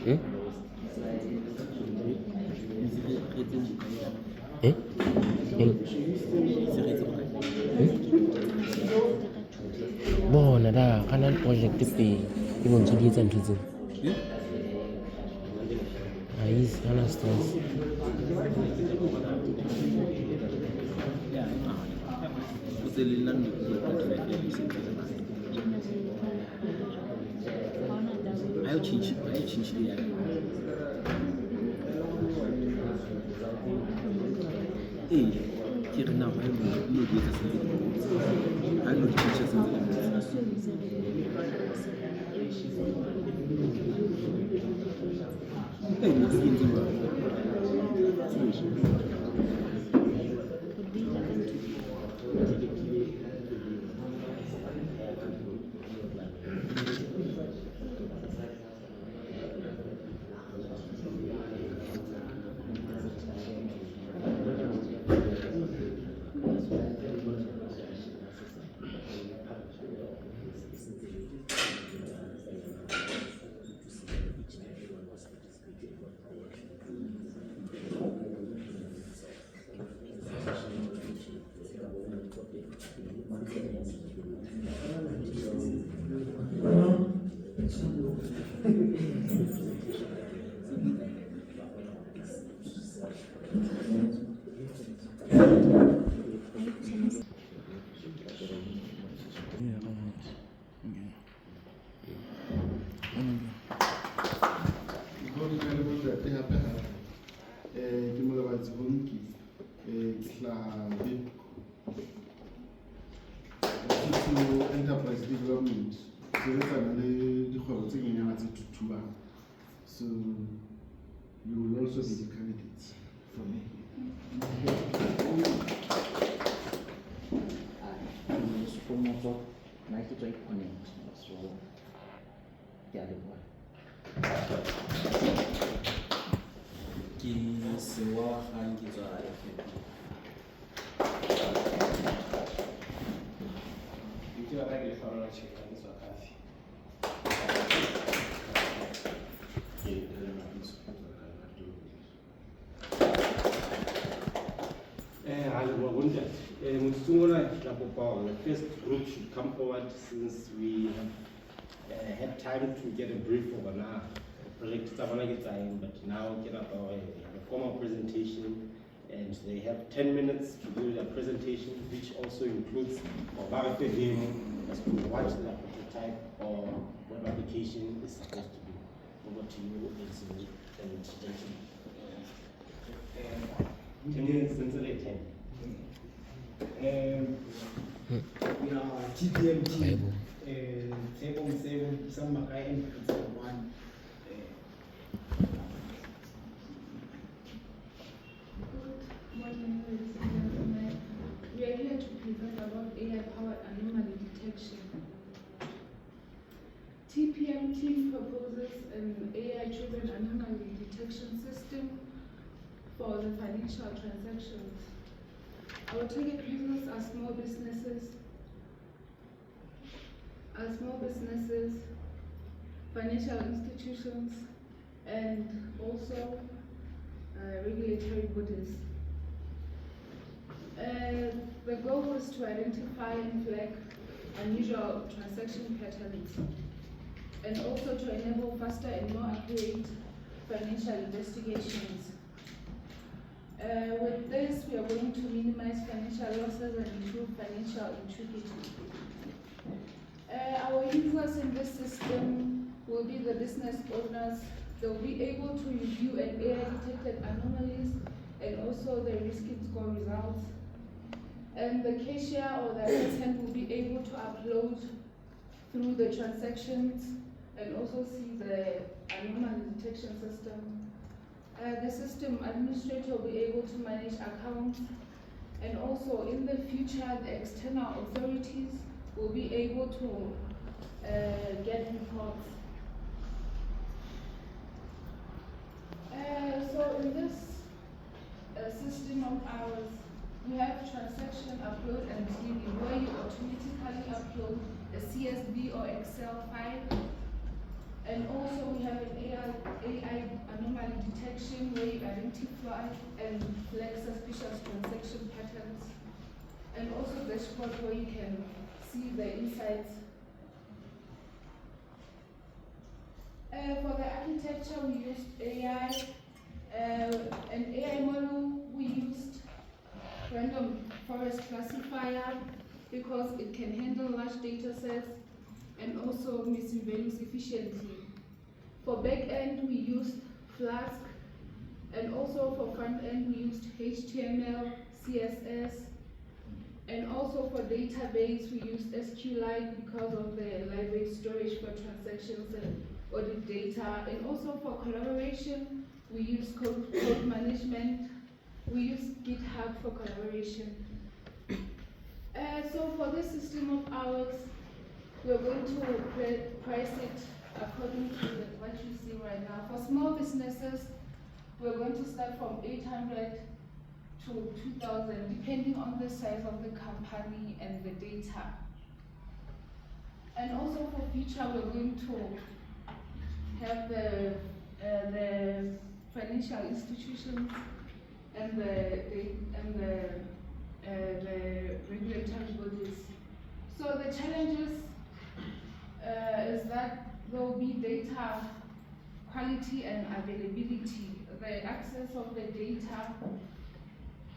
Bona da kanan project pe ibon tshedi etsa ntho tsena ayis hana stress I'll change it. Hey, here now I know this is I know the teachers in the hey, what's in enterprise development. So you will also be the candidates for me. The first group should come forward since we have had time to get a brief over now. Project but now get up a formal presentation, and they have 10 minutes to do their presentation, which also includes as to what the prototype or what application is supposed to be. Over to you, and we are Tpm Team. Some one. We are here to present about AI-powered anomaly detection. Tpm Team proposes an AI-driven anomaly detection system for the financial transactions. Our target users are small businesses, financial institutions, and also regulatory bodies. The goal is to identify and flag unusual transaction patterns, and also to enable faster and more accurate financial investigations. With this, we are going to minimize financial losses and improve financial integrity. Our users in this system will be the business owners. They'll be able to review and AI-detected anomalies and also the risk score results. And the cashier or the accountant will be able to upload through the transactions and also see the anomaly detection system. The system administrator will be able to manage accounts, and also in the future the external authorities will be able to get reports. So in this system of ours, we have transaction upload and deleting, where you automatically upload a CSV or Excel file, And also we have an AI anomaly detection where you identify and flag suspicious transaction patterns. And also dashboard where you can see the insights. For the architecture, we used AI, an AI model. We used random forest classifier because it can handle large data sets and also missing values efficiently. For back end, we used Flask, and also for front end, we used HTML, CSS, and also for database, we used SQLite because of the library storage for transactions and audit data. And also for collaboration, we use code management. We use GitHub for collaboration. So for this system of ours, we're going to price it according to what you see right now. For small businesses, we're going to start from 800 to 2,000, depending on the size of the company and the data. And also for future, we're going to have the financial institutions and the regulatory bodies. So the challenges is that there will be data quality and availability, the access of the data,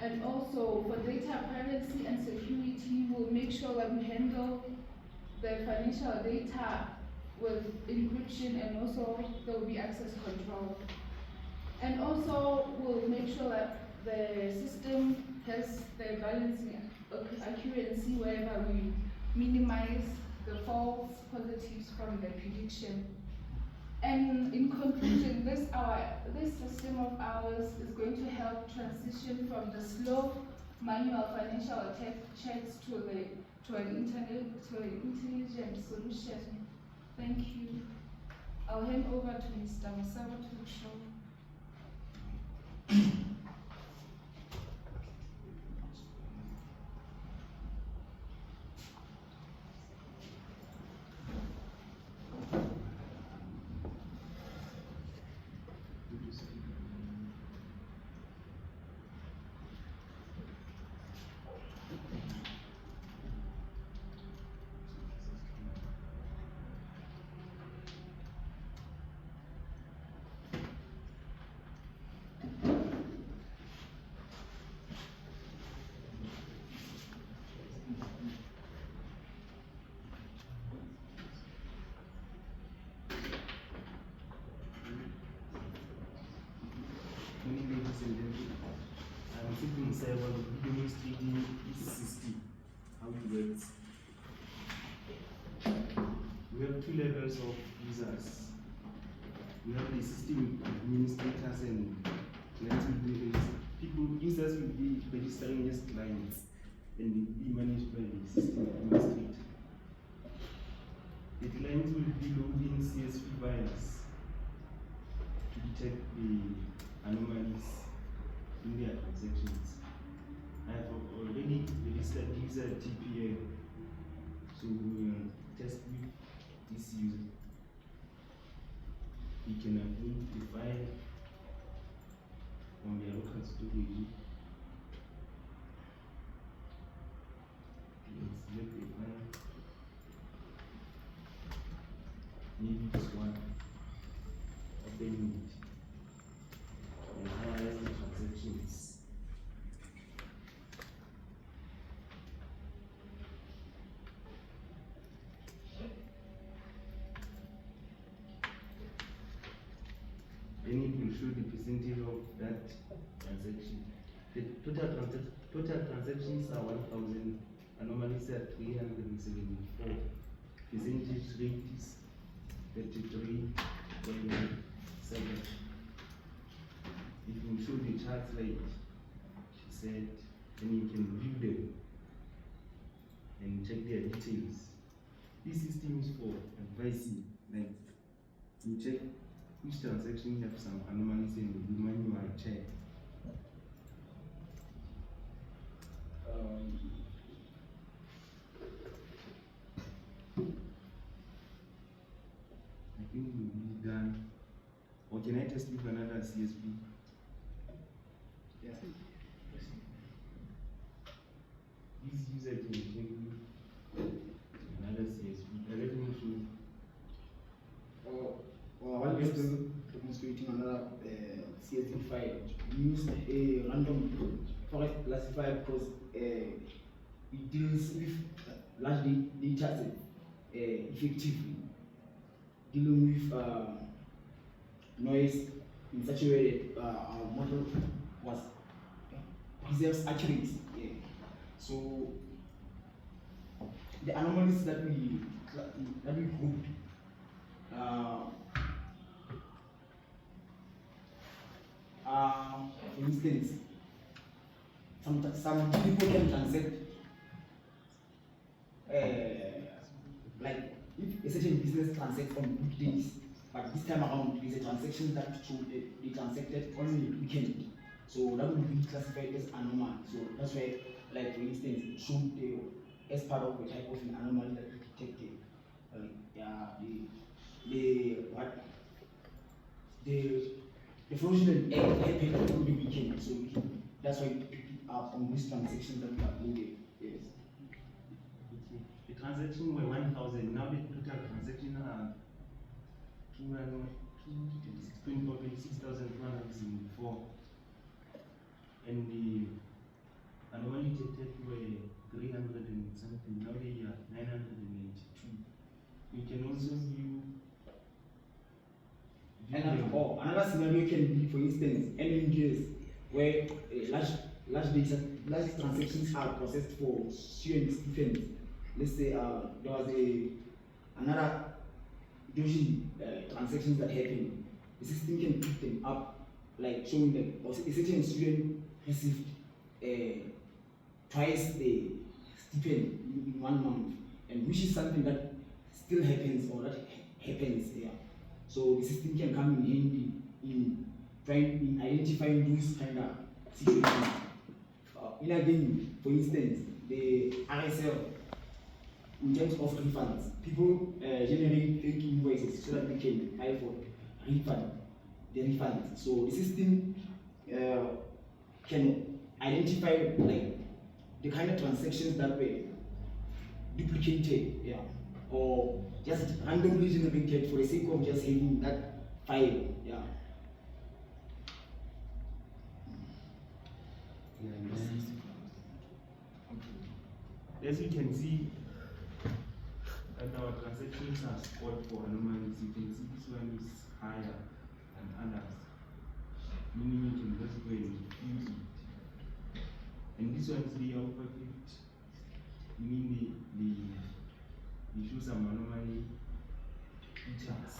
and also for data privacy and security, we'll make sure that we handle the financial data with encryption, and also there will be access control. And also we'll make sure that the system has the balancing accuracy wherever we minimize the false positives from the prediction. And in conclusion, this system of ours is going to help transition from the slow manual financial checks to an intelligent solution. Thank you. I'll hand over to Mr. Masawa to show. Ladies and gentlemen, I'm sitting inside one of the demonstrating this system, how it works. We have two levels of users. We have the system administrators and clients will be people, users will be registering as clients and will be managed by the system administrator. The clients will be loading CSV files to detect the anomalies in their transactions. I have already registered user Tpm, so we will test with this user. We can upload the file from their local storage. Let's select the file. Maybe this one. Open it. And analyze the transactions. Then it will show the percentage of that transaction. The total transactions are 1,000, anomalies are 374. Percentage rate is 33.7. It will show the charts like she said, and you can view them and check their details. This system is for advising, like you check which transaction have some anomalies and the manual check. I think we Or can I test with another CSP? Yeah. This user can take with another CSP. Let me show you. Or while we're still demonstrating another CSV file, we use a random forest classifier because it deals with large data set effectively, dealing with noise in such a way that our model was preserves accuracy. Yeah. So the anomalies that we grouped for instance, some people can transact like if a certain business transacts on weekdays, but this time around there's a transaction that should they transacted only weekend. So that will be classified as anomaly. So that's why, like for instance, it should as part of the type of an anomaly that we detected. The fraudulent happened on the weekend, so that's why we picked it up on these transactions that we uploaded. Yes. Okay. The transaction were 1,000. Now the total transaction are 6,204. And the anomaly detected were 300 and something. Now they are 982. You can also view. Another scenario can be, for instance, MMDs, where large transactions are processed for students. Let's say there was another doji transactions that happened. The system can pick them up, like showing that a certain student received twice the stipend in 1 month, and which is something that still happens or that happens here. So the system can come in handy in identifying those kind of situations. In again, for instance, the RSL, in terms of refunds, people generate fake invoices so that they can file for the refunds. So the system can identify like the kind of transactions that were duplicated, yeah, or just randomly generated for the sake of just having that file, yeah. As you can see, that our transactions are scored for anomalies. You can see this one is higher than others, meaning you can just go and use it. And this one is 3 over 50, meaning they show some anomaly features.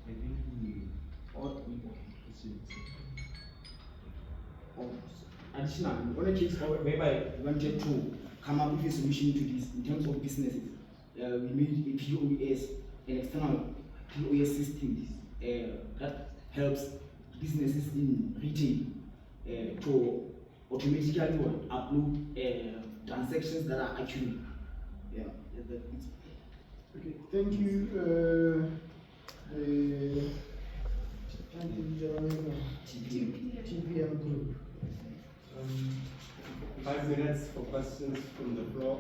I think we Additionally, on a case whereby we wanted to come up with a solution to this in terms of businesses, we made a POS, an external POS system that helps businesses in retail to automatically upload transactions that are accurate. Yeah, Okay, thank you. TPM group. 5 minutes for questions from the floor.